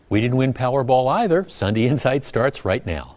We didn't win Powerball either. Sunday Insight starts right now.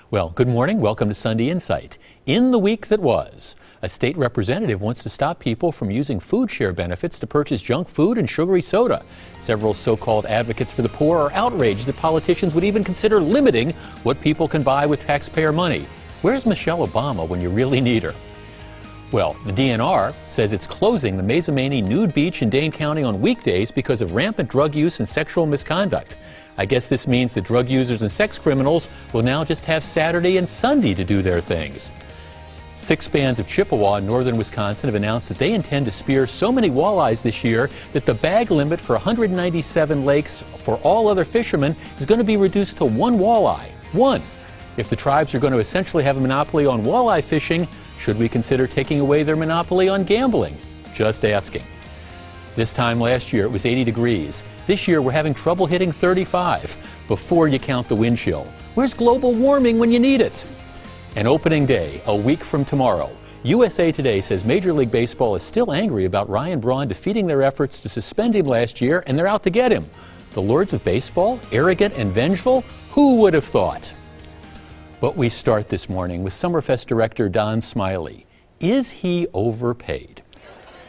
Well, good morning. Welcome to Sunday Insight. In the week that was, a state representative wants to stop people from using food share benefits to purchase junk food and sugary soda. Several so-called advocates for the poor are outraged that politicians would even consider limiting what people can buy with taxpayer money. Where's Michelle Obama when you really need her? Well, the DNR says it's closing the Mazomanie Nude Beach in Dane County on weekdays because of rampant drug use and sexual misconduct. I guess this means that drug users and sex criminals will now just have Saturday and Sunday to do their things. 6 bands of Chippewa in northern Wisconsin have announced that they intend to spear so many walleyes this year that the bag limit for 197 lakes for all other fishermen is going to be reduced to 1 walleye. 1. If the tribes are going to essentially have a monopoly on walleye fishing, should we consider taking away their monopoly on gambling? Just asking. This time last year it was 80 degrees. This year we're having trouble hitting 35 before you count the wind chill. Where's global warming when you need it? And opening day, a week from tomorrow. USA Today says Major League Baseball is still angry about Ryan Braun defeating their efforts to suspend him last year, and they're out to get him. The Lords of Baseball, arrogant and vengeful? Who would have thought? But we start this morning with Summerfest director Don Smiley. Is he overpaid?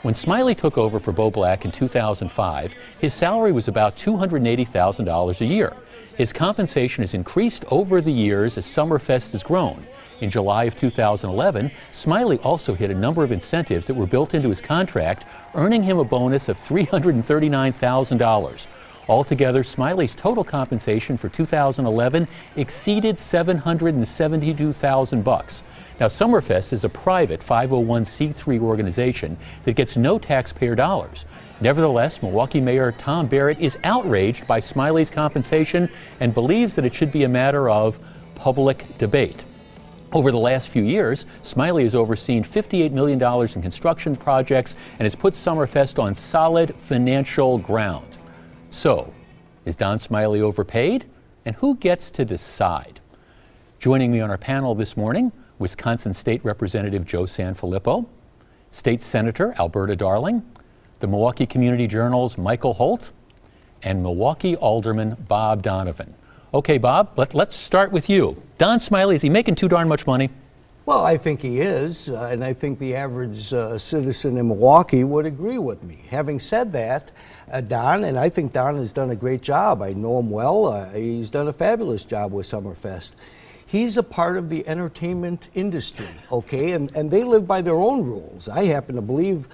When Smiley took over for Bo Black in 2005, his salary was about $280,000 a year. His compensation has increased over the years as Summerfest has grown. In July of 2011, Smiley also hit a number of incentives that were built into his contract, earning him a bonus of $339,000. Altogether, Smiley's total compensation for 2011 exceeded $772,000. Now, Summerfest is a private 501c3 organization that gets no taxpayer dollars. Nevertheless, Milwaukee Mayor Tom Barrett is outraged by Smiley's compensation and believes that it should be a matter of public debate. Over the last few years, Smiley has overseen $58 million in construction projects and has put Summerfest on solid financial ground. So, is Don Smiley overpaid? And who gets to decide? Joining me on our panel this morning, Wisconsin State Representative Joe Sanfilippo, State Senator Alberta Darling, the Milwaukee Community Journal's Michael Holt, and Milwaukee Alderman Bob Donovan. Okay, Bob, let's start with you. Don Smiley, is he making too darn much money? Well, I think he is, and I think the average citizen in Milwaukee would agree with me. Having said that, Don, and I think Don has done a great job. I know him well. He's done a fabulous job with Summerfest. He's a part of the entertainment industry, okay, and they live by their own rules. I happen to believe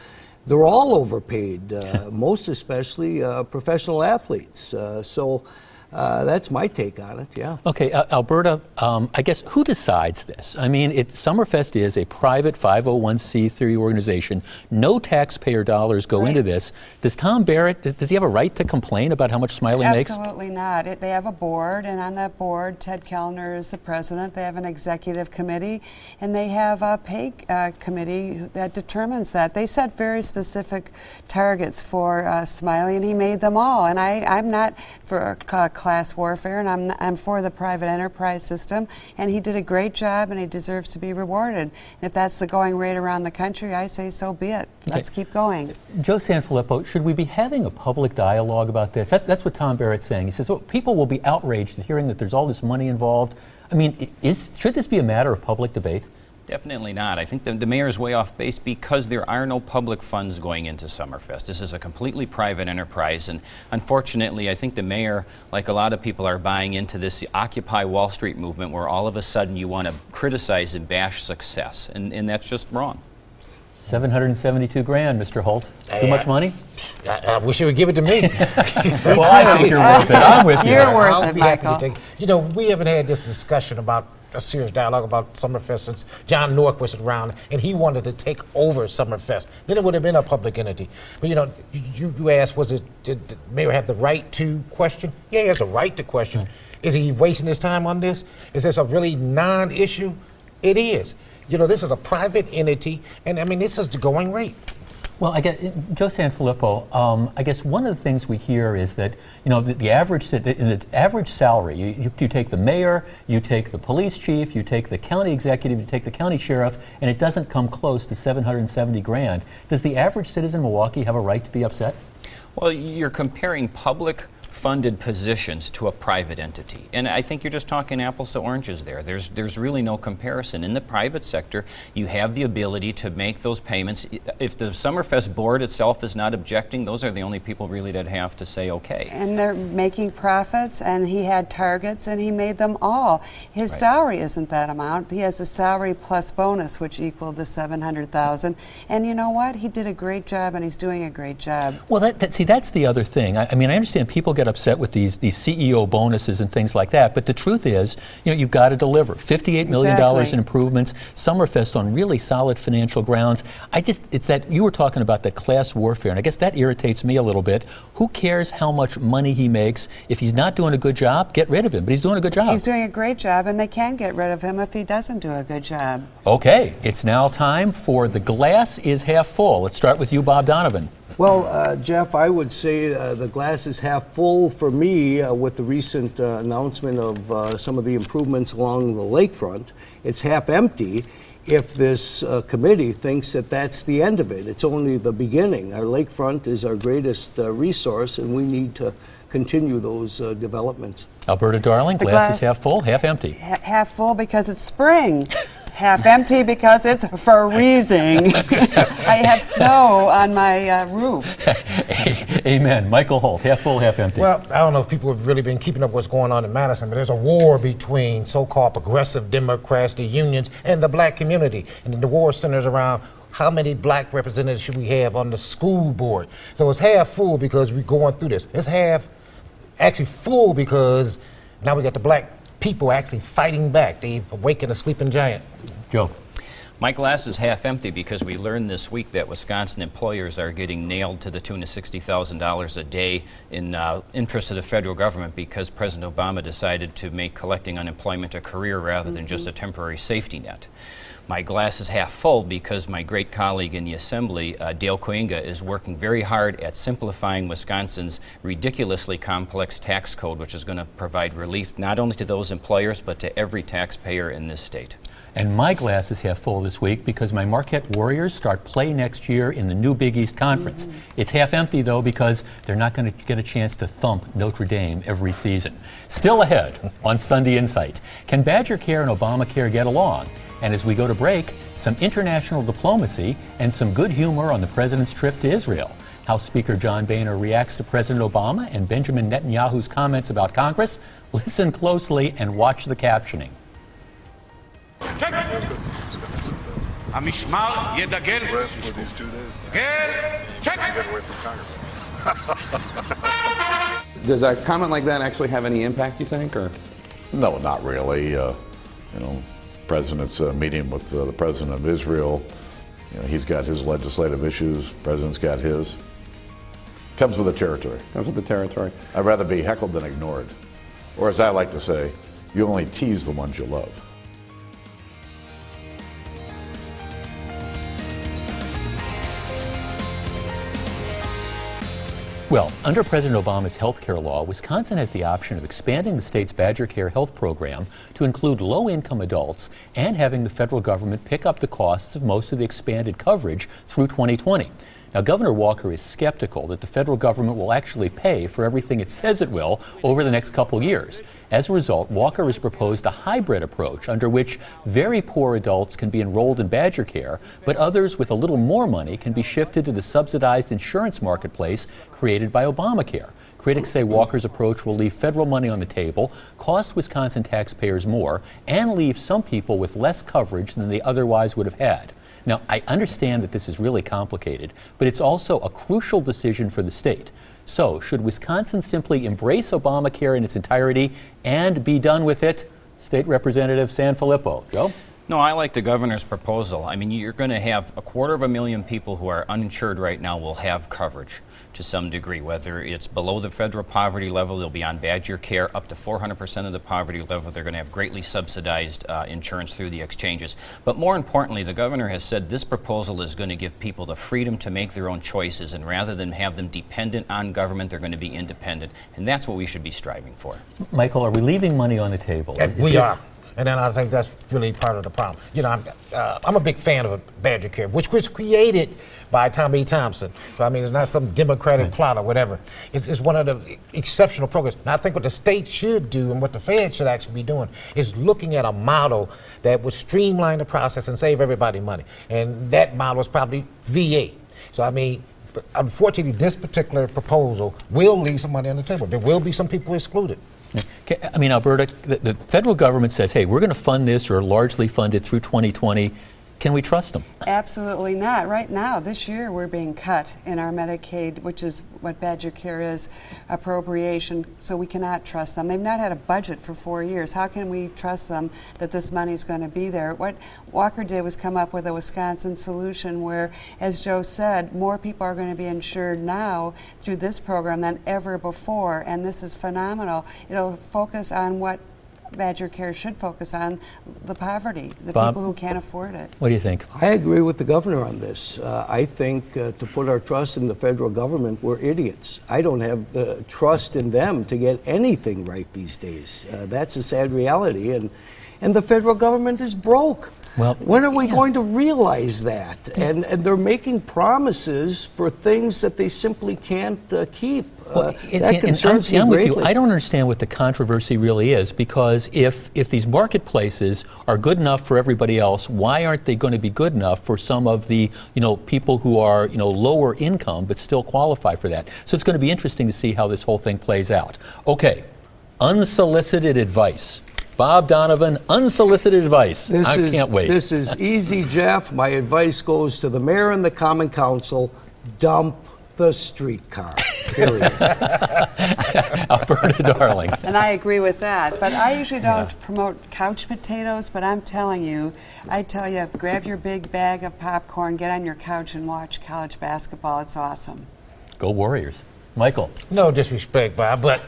they're all overpaid, most especially professional athletes. So that's my take on it, yeah. Okay, Alberta, I guess who decides this? I mean, Summerfest is a private 501c3 organization. No taxpayer dollars go into this. Does Tom Barrett, does he have a right to complain about how much Smiley makes? Absolutely not. They have a board, and on that board, Ted Kellner is the president. They have an executive committee, and they have a pay committee that determines that. They set very specific targets for Smiley, and he made them all. And I'm not for class warfare, and I'm for the private enterprise system, and he did a great job, and he deserves to be rewarded. And if that's the going rate around the country, I say so be it. Okay. Let's keep going. Joe Sanfilippo, should we be having a public dialogue about this? That's what Tom Barrett's saying. He says, well, people will be outraged at hearing that there's all this money involved. I mean, should this be a matter of public debate? Definitely not. I think the mayor is way off base because there are no public funds going into Summerfest. This is a completely private enterprise, and unfortunately I think the mayor, like a lot of people, are buying into this Occupy Wall Street movement where all of a sudden you want to criticize and bash success, and that's just wrong. $772 grand, Mr. Holt. Too much money? I wish you would give it to me. Well, I think you're worth it. I'm with you. You're worth it, Michael. You know, we haven't had this discussion about a serious dialogue about Summerfest since John Newark was around, and he wanted to take over Summerfest. Then it would have been a public entity. But you know, you asked, did the mayor have the right to question? Yeah, he has a right to question. Is he wasting his time on this? Is this a really non-issue? It is. You know, this is a private entity, and I mean, this is the going rate. Well, I guess, Joe Sanfilippo, I guess one of the things we hear is that, you know, the average salary, you take the mayor, you take the police chief, you take the county executive, you take the county sheriff, and it doesn't come close to 770 grand. Does the average citizen in Milwaukee have a right to be upset? Well, you're comparing public funded positions to a private entity. And I think you're just talking apples to oranges there. There's really no comparison. In the private sector, you have the ability to make those payments. If the Summerfest board itself is not objecting, those are the only people really that have to say okay. And they're making profits, and he had targets, and he made them all. His salary isn't that amount. He has a salary plus bonus, which equaled the $700,000. And you know what? He did a great job, and he's doing a great job. Well, see, that's the other thing. I mean, I understand people get upset with these CEO bonuses and things like that, but the truth is, you know, you've got to deliver. $58 million in improvements, Summerfest on really solid financial grounds. It's that you were talking about the class warfare, and I guess that irritates me a little bit. Who cares how much money he makes? If he's not doing a good job, get rid of him, but he's doing a good job. He's doing a great job, and they can get rid of him if he doesn't do a good job. Okay, it's now time for The Glass is Half Full. Let's start with you, Bob Donovan. Well, Jeff, I would say the glass is half full for me with the recent announcement of some of the improvements along the lakefront. It's half empty if this committee thinks that that's the end of it. It's only the beginning. Our lakefront is our greatest resource, and we need to continue those developments. Alberta Darling, glass is half full, half empty. Half full because it's spring. Half empty because it's freezing. I have snow on my roof. Amen. Michael Holt, half full, half empty. Well, I don't know if people have really been keeping up what's going on in Madison, but there's a war between so-called progressive Democrats, the unions, and the black community. And the war centers around how many black representatives should we have on the school board. So it's half full because we're going through this. It's half actually full because now we got the black people actually fighting back. They've awakened a sleeping giant. Joe. My glass is half empty because we learned this week that Wisconsin employers are getting nailed to the tune of $60,000 a day in interest of the federal government because President Obama decided to make collecting unemployment a career rather than just a temporary safety net. My glass is half full because my great colleague in the Assembly, Dale Koinga, is working very hard at simplifying Wisconsin's ridiculously complex tax code, which is going to provide relief not only to those employers, but to every taxpayer in this state. And my glass is half full this week because my Marquette Warriors start play next year in the new Big East Conference. It's half empty, though, because they're not going to get a chance to thump Notre Dame every season. Still ahead on Sunday Insight, can Badgercare and Obamacare get along? And as we go to break, some international diplomacy and some good humor on the president's trip to Israel. House Speaker John Boehner reacts to President Obama and Benjamin Netanyahu's comments about Congress. Listen closely and watch the captioning. המשמר ידגל. Does a comment like that actually have any impact, you think, or? No, not really. You know, President's meeting with the President of Israel. You know, he's got his legislative issues. President's got his. Comes with the territory. Comes with the territory. I'd rather be heckled than ignored. Or as I like to say, you only tease the ones you love. Well, under President Obama's health care law, Wisconsin has the option of expanding the state's Badgercare health program to include low-income adults and having the federal government pick up the costs of most of the expanded coverage through 2020. Now, Governor Walker is skeptical that the federal government will actually pay for everything it says it will over the next couple years. As a result, Walker has proposed a hybrid approach under which very poor adults can be enrolled in Badgercare, but others with a little more money can be shifted to the subsidized insurance marketplace created by Obamacare. Critics say Walker's approach will leave federal money on the table, cost Wisconsin taxpayers more, and leave some people with less coverage than they otherwise would have had. Now, I understand that this is really complicated, but it's also a crucial decision for the state. So, should Wisconsin simply embrace Obamacare in its entirety and be done with it? State Representative Sanfilippo. Joe? No, I like the governor's proposal. I mean, you're going to have 250,000 people who are uninsured right now will have coverage to some degree, whether it's below the federal poverty level, they'll be on Badgercare, up to 400% of the poverty level. They're going to have greatly subsidized insurance through the exchanges. But more importantly, the governor has said this proposal is going to give people the freedom to make their own choices, and rather than have them dependent on government, they're going to be independent. And that's what we should be striving for. Michael, are we leaving money on the table? We are. And then I think that's really part of the problem. You know, I'm a big fan of Badgercare, which was created by Tommy Thompson. So, I mean, it's not some Democratic plot or whatever. It's one of the exceptional programs. And I think what the state should do and what the Fed should actually be doing is looking at a model that would streamline the process and save everybody money. And that model is probably VA. So, I mean, unfortunately, this particular proposal will leave some money on the table. There will be some people excluded. I mean, Alberta, the federal government says, hey, we're going to fund this or largely fund it through 2020. Can we trust them? Absolutely not. Right now, this year, we're being cut in our Medicaid, which is what Badgercare is, appropriation, so we cannot trust them. They've not had a budget for 4 years. How can we trust them that this money is going to be there? What Walker did was come up with a Wisconsin solution where, as Joe said, more people are going to be insured now through this program than ever before, and this is phenomenal. It'll focus on what Badgercare should focus on, the poverty, the Bob, people who can't afford it. What do you think? I agree with the governor on this. I think to put our trust in the federal government, we're idiots. I don't have the trust in them to get anything right these days. That's a sad reality, and the federal government is broke. Well, when are we going to realize that? And they're making promises for things that they simply can't keep. Well, that concerns me I'm with you. greatly. I don't understand what the controversy really is, because if these marketplaces are good enough for everybody else, why aren't they going to be good enough for some of the people who are lower income but still qualify for that? So it's going to be interesting to see how this whole thing plays out. Okay, unsolicited advice. Bob Donovan, unsolicited advice. I can't wait. This is easy, Jeff. My advice goes to the mayor and the common council: dump the streetcar. Period. Alberta Darling. And I agree with that. But I usually don't promote couch potatoes, but I'm telling you, I tell you, grab your big bag of popcorn, get on your couch and watch college basketball. It's awesome. Go Warriors. Michael. No disrespect, Bob, but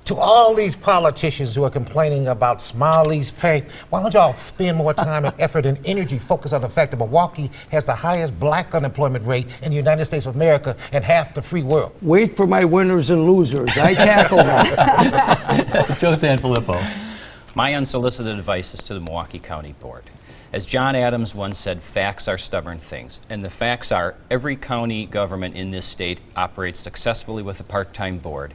to all these politicians who are complaining about Smiley's pay, why don't y'all spend more time and effort and energy focused on the fact that Milwaukee has the highest black unemployment rate in the United States of America and half the free world? Wait for my winners and losers. I tackle them. Joe Sanfilippo. My unsolicited advice is to the Milwaukee County Board. As John Adams once said, facts are stubborn things. And the facts are every county government in this state operates successfully with a part-time board.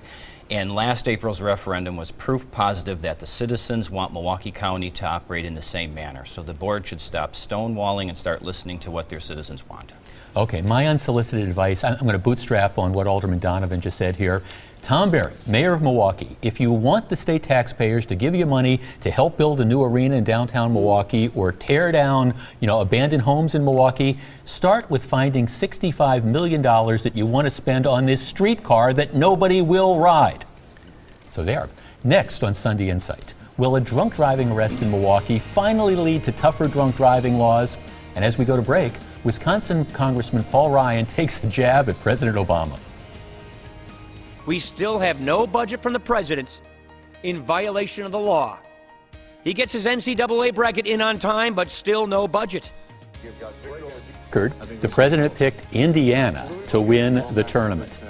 And last April's referendum was proof positive that the citizens want Milwaukee County to operate in the same manner. So the board should stop stonewalling and start listening to what their citizens want. Okay, my unsolicited advice, I'm going to bootstrap on what Alderman Donovan just said here. Tom Barry, mayor of Milwaukee, if you want the state taxpayers to give you money to help build a new arena in downtown Milwaukee or tear down, abandoned homes in Milwaukee, start with finding $65 million that you want to spend on this streetcar that nobody will ride. So there. Next on Sunday Insight, will a drunk driving arrest in Milwaukee finally lead to tougher drunk driving laws? And as we go to break, Wisconsin Congressman Paul Ryan takes a jab at President Obama. We still have no budget from the president, in violation of the law. He gets his NCAA bracket in on time, but still no budget. The president picked Indiana to win the tournament.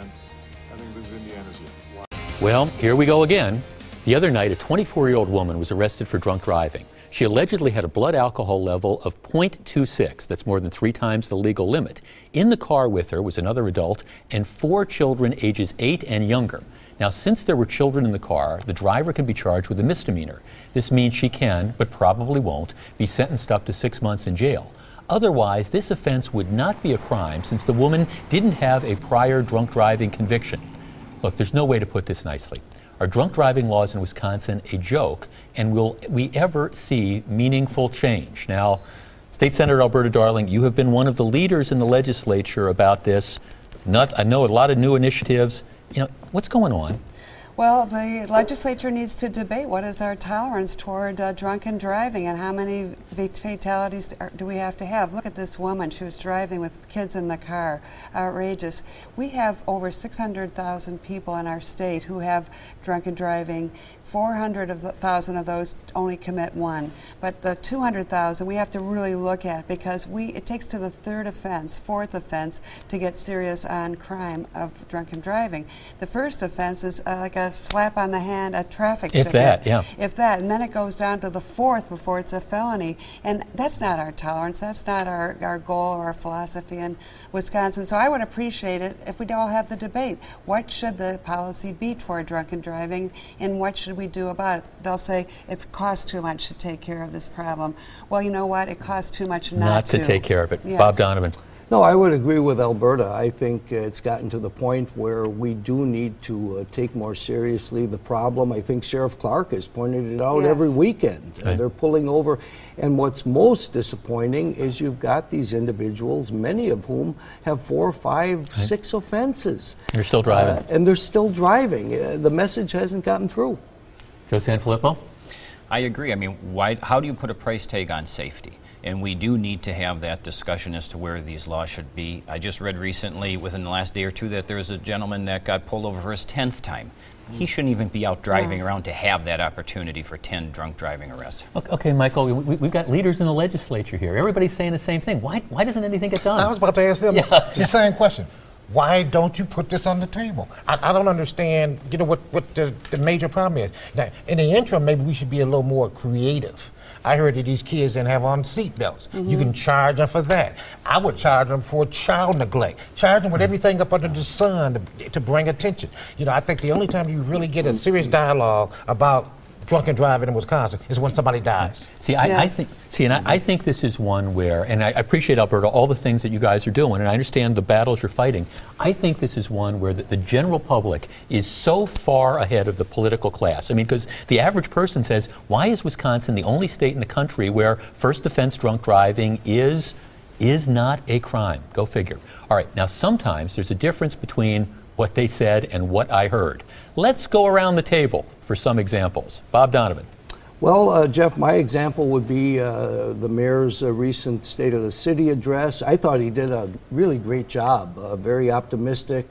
Well, here we go again. The other night, a 24-year-old woman was arrested for drunk driving. She allegedly had a blood alcohol level of 0.26. That's more than 3 times the legal limit. In the car with her was another adult and 4 children ages 8 and younger. Now, since there were children in the car, the driver can be charged with a misdemeanor. This means she can, but probably won't, be sentenced up to 6 months in jail. Otherwise, this offense would not be a crime since the woman didn't have a prior drunk driving conviction. Look, there's no way to put this nicely. Are drunk driving laws in Wisconsin a joke, and will we ever see meaningful change? Now, State Senator Alberta Darling, you have been one of the leaders in the legislature about this. I know a lot of new initiatives. What's going on? Well, the legislature needs to debate what is our tolerance toward drunken driving and how many fatalities do we have to have. Look at this woman. She was driving with kids in the car. Outrageous. We have over 600,000 people in our state who have drunken driving. 400,000 of those only commit one. But the 200,000 we have to really look at, because it takes to the third offense, fourth offense, to get serious on crime of drunken driving. The first offense is like a slap on the hand, a traffic ticket. If that, yeah. If that, and then it goes down to the fourth before it's a felony. And that's not our tolerance. That's not our goal or our philosophy in Wisconsin. So I would appreciate it if we'd all have the debate. What should the policy be toward drunken driving, and what should we do about it? They'll say it costs too much to take care of this problem. Well, you know what? It costs too much not to take care of it. Yes. Bob Donovan. No, I would agree with Alberta. I think it's gotten to the point where we do need to take more seriously the problem. I think Sheriff Clark has pointed it out every weekend. Right. They're pulling over. And what's most disappointing is you've got these individuals, many of whom have 4, 5, 6 offenses. They're still driving. And they're still driving. The message hasn't gotten through. Joe Sanfilippo? I agree. I mean, how do you put a price tag on safety? And we do need to have that discussion as to where these laws should be. I just read recently, within the last day or two, that there's a gentleman that got pulled over for his 10th time. He shouldn't even be out driving around to have that opportunity for 10 drunk driving arrests. Okay, Michael, we've got leaders in the legislature here. Everybody's saying the same thing. Why doesn't anything get done? I was about to ask them the same question. Why don't you put this on the table? I don't understand, you know, what the major problem is. Now, in the interim, maybe we should be a little more creative. I heard that these kids didn't have on seat belts. You can charge them for that. I would charge them for child neglect. Charge them with everything up under the sun to bring attention. You know, I think the only time you really get a serious dialogue about drunken driving in Wisconsin is when somebody dies. See, I think this is one where, and I appreciate, Alberta, all the things that you guys are doing, and I understand the battles you're fighting. I think this is one where the general public is so far ahead of the political class. I mean, because the average person says, why is Wisconsin the only state in the country where first offense drunk driving is not a crime? Go figure. All right, now sometimes there's a difference between what they said and what I heard. Let's go around the table for some examples. Bob Donovan. Well, Jeff, my example would be the mayor's recent State of the City address. I thought he did a really great job, very optimistic,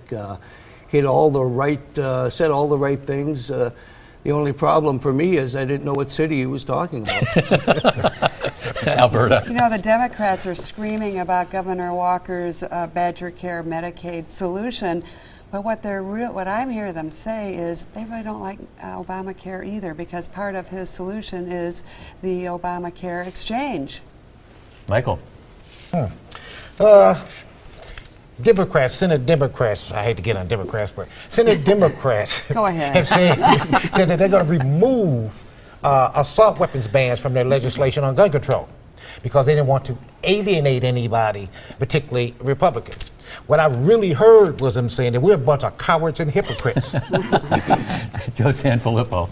hit all the right, said all the right things. The only problem for me is I didn't know what city he was talking about. Alberta. You know, the Democrats are screaming about Governor Walker's Badgercare Medicaid solution. But what I'm hearing them say is they really don't like Obamacare either, because part of his solution is the Obamacare exchange. Michael. Democrats, Senate Democrats, I hate to get on Democrats, but Senate Democrats Go ahead. have said that they're going to remove assault weapons bans from their legislation on gun control because they didn't want to alienate anybody, particularly Republicans. What I really heard was them saying that we're a bunch of cowards and hypocrites. Joe Sanfilippo.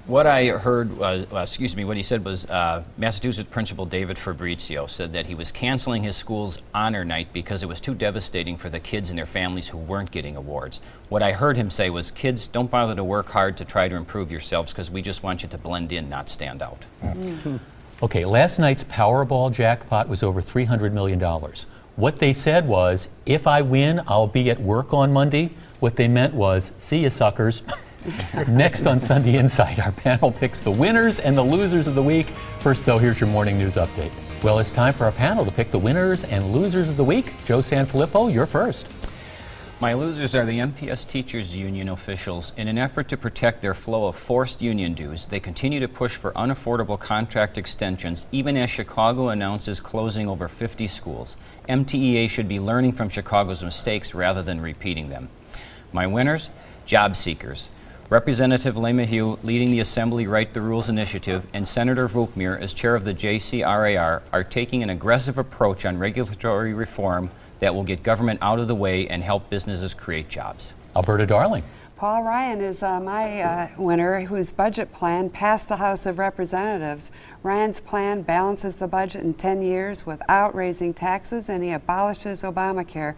What I heard, what he said was Massachusetts Principal David Fabrizio said that he was canceling his school's honor night because it was too devastating for the kids and their families who weren't getting awards. What I heard him say was, kids, don't bother to work hard to try to improve yourselves because we just want you to blend in, not stand out. Okay, last night's Powerball jackpot was over $300 million. What they said was, if I win, I'll be at work on Monday. What they meant was, see you suckers. Next on Sunday Insight, our panel picks the winners and the losers of the week. First, though, here's your morning news update. Well, it's time for our panel to pick the winners and losers of the week. Joe Sanfilippo, you're first. My losers are the MPS Teachers Union officials. In an effort to protect their flow of forced union dues, they continue to push for unaffordable contract extensions, even as Chicago announces closing over 50 schools. MTEA should be learning from Chicago's mistakes rather than repeating them. My winners, job seekers. Representative LeMahieu, leading the Assembly Write the Rules initiative, and Senator Vukmir, as chair of the JCRAR, are taking an aggressive approach on regulatory reform that will get government out of the way and help businesses create jobs. Alberta Darling. Paul Ryan is my winner, whose budget plan passed the House of Representatives. Ryan's plan balances the budget in 10 years without raising taxes, and he abolishes Obamacare.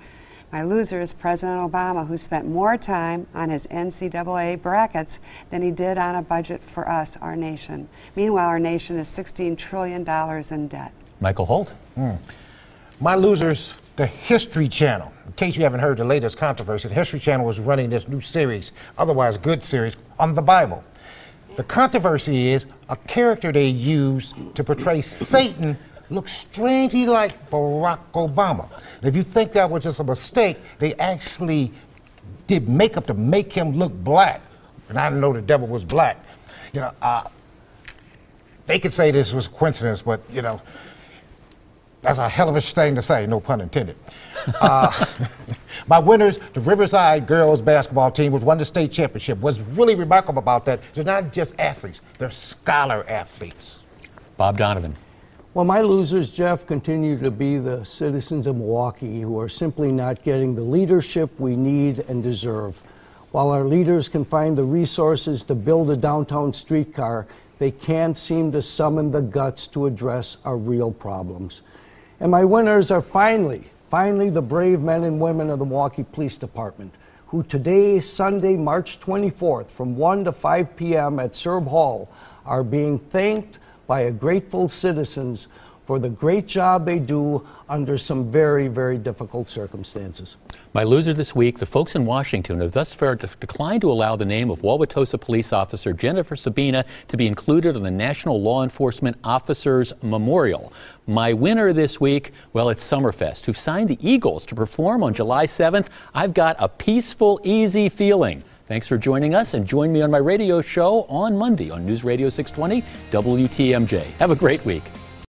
My loser is President Obama, who spent more time on his NCAA brackets than he did on a budget for us, our nation. Meanwhile, our nation is $16 trillion in debt. Michael Holt. My loser's the History Channel. In case you haven't heard the latest controversy, the History Channel was running this new series, otherwise good series, on the Bible. The controversy is a character they used to portray Satan looks strangely like Barack Obama. And if you think that was just a mistake, they actually did makeup to make him look black. And I didn't know the devil was black. You know, they could say this was a coincidence, but you know, that's a hell of a thing to say, no pun intended. My winners, the Riverside girls basketball team, which won the state championship. What's really remarkable about that, they're not just athletes, they're scholar athletes. Bob Donovan. Well, my losers, Jeff, continue to be the citizens of Milwaukee who are simply not getting the leadership we need and deserve. While our leaders can find the resources to build a downtown streetcar, they can't seem to summon the guts to address our real problems. And my winners are finally the brave men and women of the Milwaukee Police Department, who today, Sunday, March 24th, from 1 to 5 p.m. at Serb Hall, are being thanked by a grateful citizens for the great job they do under some very, very difficult circumstances. My loser this week, the folks in Washington have thus far declined to allow the name of Wauwatosa police officer Jennifer Sabina to be included on the National Law Enforcement Officers Memorial. My winner this week, well, it's Summerfest, who signed the Eagles to perform on July 7th. I've got a peaceful, easy feeling. Thanks for joining us, and join me on my radio show on Monday on News Radio 620 WTMJ. Have a great week.